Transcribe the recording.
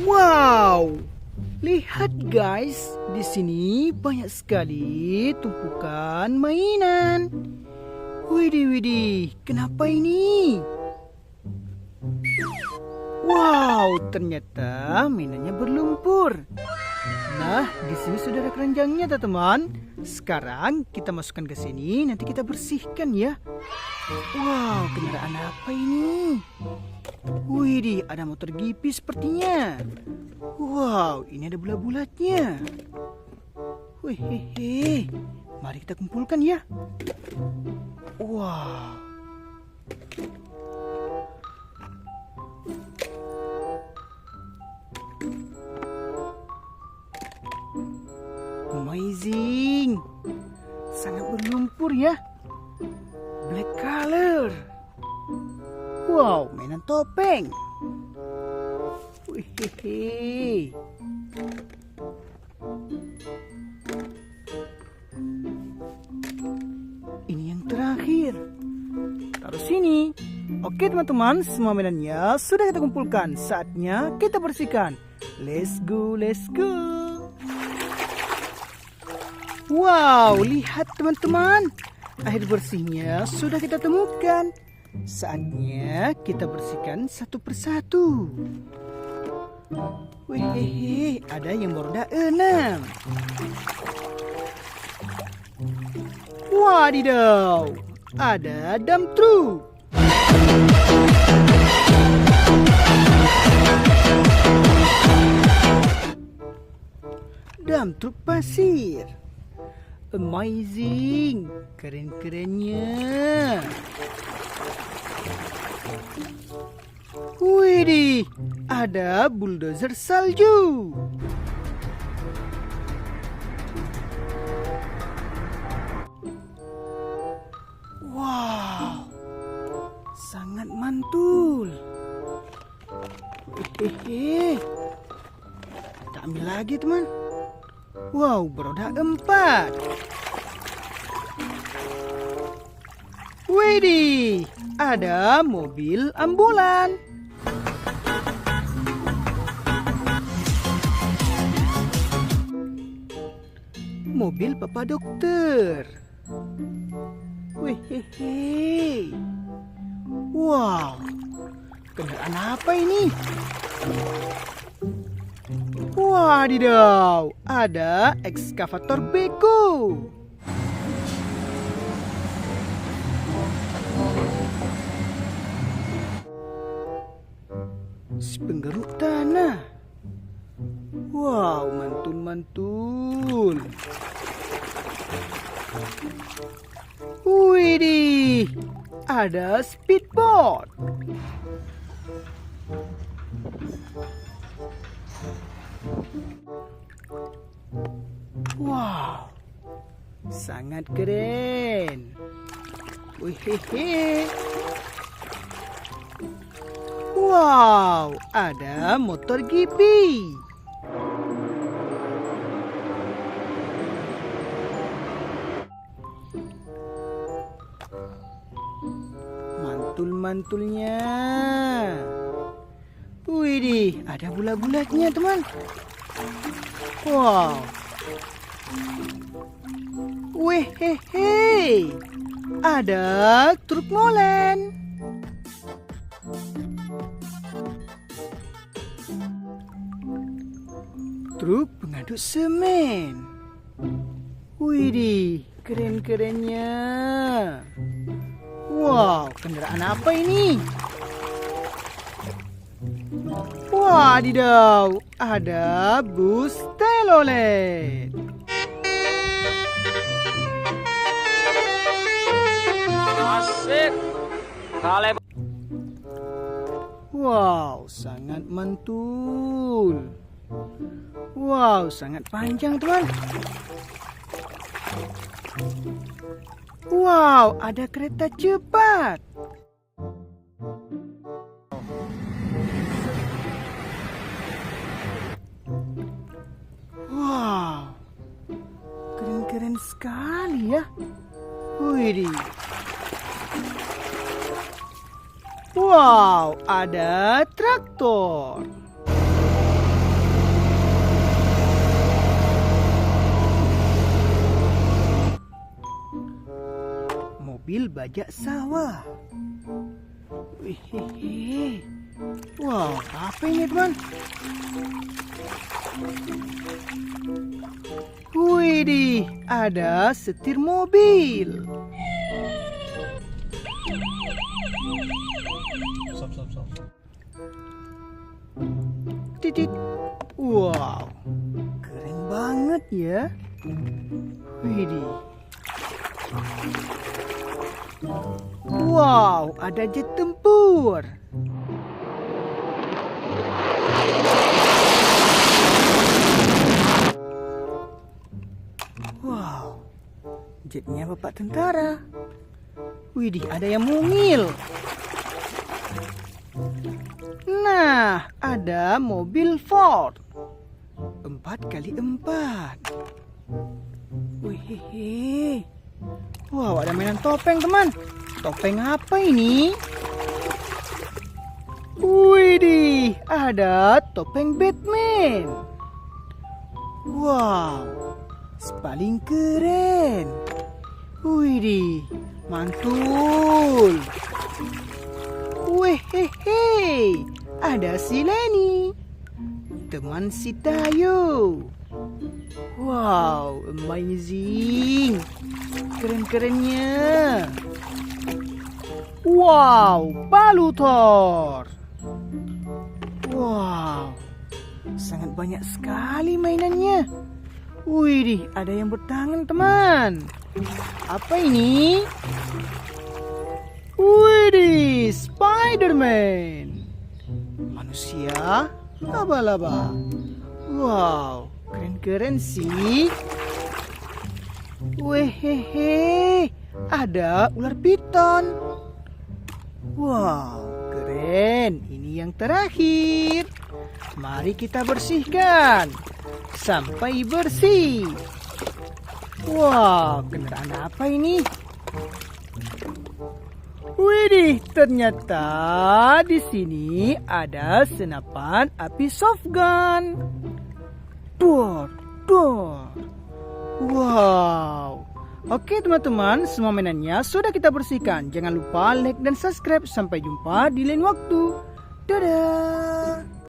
Wow, lihat guys, di sini banyak sekali tumpukan mainan. Widih, widih, kenapa ini? Wow, ternyata mainannya berlumpur. Nah, di sini sudah ada keranjangnya, teman-teman. Sekarang kita masukkan ke sini, nanti kita bersihkan ya. Wow, kendaraan apa ini? Widih, ada motor GP sepertinya. Wow, ini ada bulat-bulatnya. Wih, mari kita kumpulkan ya. Wow. Amazing. Sangat berlumpur ya. Black color. Wow, mainan topeng. Wih. Ini yang terakhir. Taruh sini. Oke teman-teman, semua mainannya sudah kita kumpulkan. Saatnya kita bersihkan. Let's go. Wow, lihat teman-teman. Air bersihnya sudah kita temukan. Saatnya kita bersihkan satu persatu. Wih, ada yang berroda 6. Wadidaw, ada dump truck. Dump truck pasir. Amazing, keren-kerennya. Widih, ada bulldozer salju. Wow, sangat mantul. Kita ambil lagi teman. Wow, beroda 4. Widih, ada mobil ambulan. Mobil Bapak Dokter. Wih, wow, kendaraan apa ini? Wadidaw, ada ekskavator beko. Si penggeruk tanah. Wow, mantul. Widih, ada speedboat. Wow, sangat keren. Wih. Wow, ada motor GP. Mantul-mantulnya. Widih, ada bulat-bulatnya teman. Wow. Wih, ada truk molen. Truk pengaduk semen. Widih, keren-kerennya. Wow, kendaraan apa ini? Wadidaw, ada bus telolet. Asik. Wow, sangat mantul. Wow, sangat panjang teman. Wow, ada kereta cepat. Wow, keren-keren sekali ya. Widih. Wow, ada traktor. mobil bajak sawah. Wih, wow, apa ini teman? Widih, ada setir mobil. Stop. Titit. Wow, keren banget ya. Widih. Wow, ada jet tempur. Wow, jetnya bapak tentara. Widih, ada yang mungil. Nah, ada mobil Ford 4x4. Wih, wow, ada mainan topeng teman. Topeng apa ini? Widih, ada topeng Batman. Wow, paling keren. Widih, mantul. Wih, ada si Lenny, teman si Tayo. Wow, amazing. Keren-kerennya. Wow, Palutor. Wow, sangat banyak sekali mainannya. Widih, ada yang bertangan teman. Apa ini? Widih, Spider-Man. Manusia laba-laba. Wow, keren-keren sih. Wehehe, ada ular piton. Wow, keren. Ini yang terakhir. Mari kita bersihkan sampai bersih. Wow, kendaraan apa ini? Widih, ternyata di sini ada senapan api soft gun. Dor. Wow. Oke teman-teman, semua mainannya sudah kita bersihkan. Jangan lupa like dan subscribe. Sampai jumpa di lain waktu. Dadah.